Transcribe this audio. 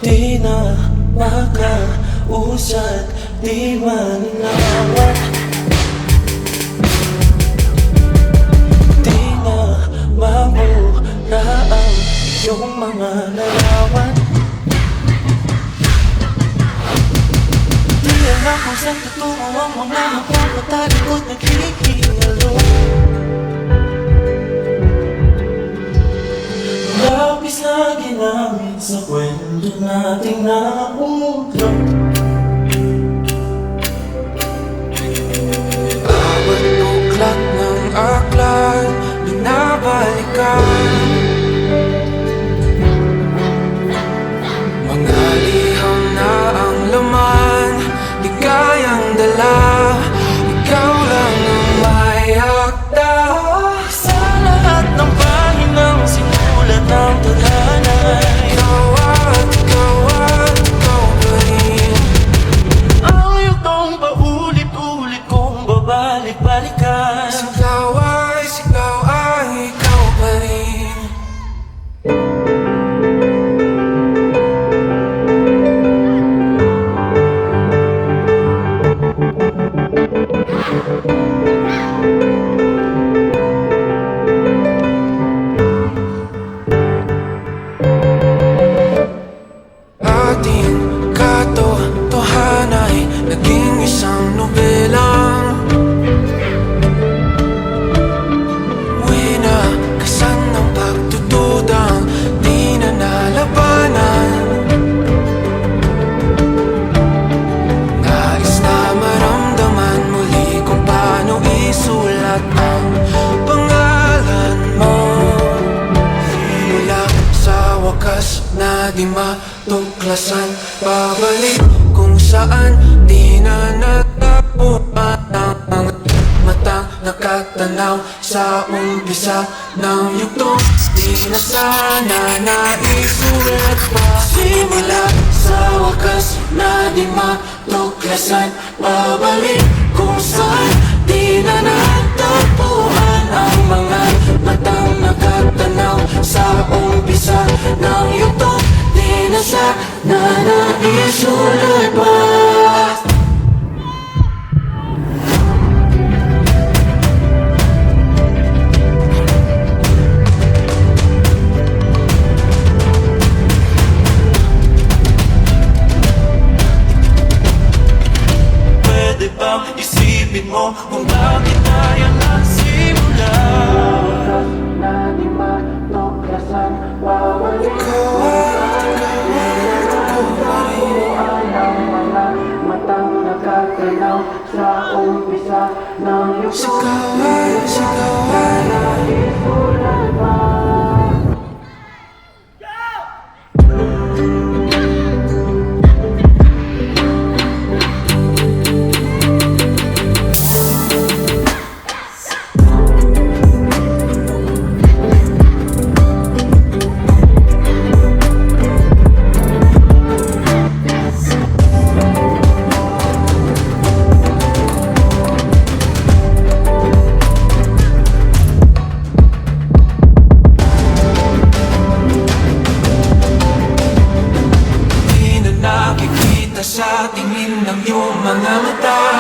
Di na makausad, di mananawat. Di na mabura ang iyong mga larawan. Di alam kung saan tutungo ang mga hapang matalikod naghihingalo. Lapis na ginamit sa kwento nating naulog. Bawat buklat ng aklan binabalikan. Mga liham na ang laman, di kayang dala. Ikaw lang ang may hakda Sa lahat ng pahinang sinulat ng tadhana. ikaw pa rin. Ang yugtong paulit-ulit kong babalik-balikan. Ikaw ay ikaw pa rin. Ating katotohanan ay naging isang nobelang winakasan ng pagtutudang di na nalabanan. Nais na maramdaman muli kung paano isulat ang pangalan mo. Simula sa wakas na di matuklasan, babalik kung saan di na natapuan ang mga matang nakatanaw sa umpisa ng yugto. Di na sana naisulat pa. Simula sa wakas na di matuklasan, babalik kung saan di na natapuan ang mga matang nakatanaw sa umpisa ng yugto. Di na sana naisulat pa. Pwede bang isipin mo kung bakit tayo nagsimula? Na di matuklasan, babalik ang mga matang nakatanaw sa umpisa ng yugto. Sigawan Naisulat pa. sa tingin ng iyong mga mata.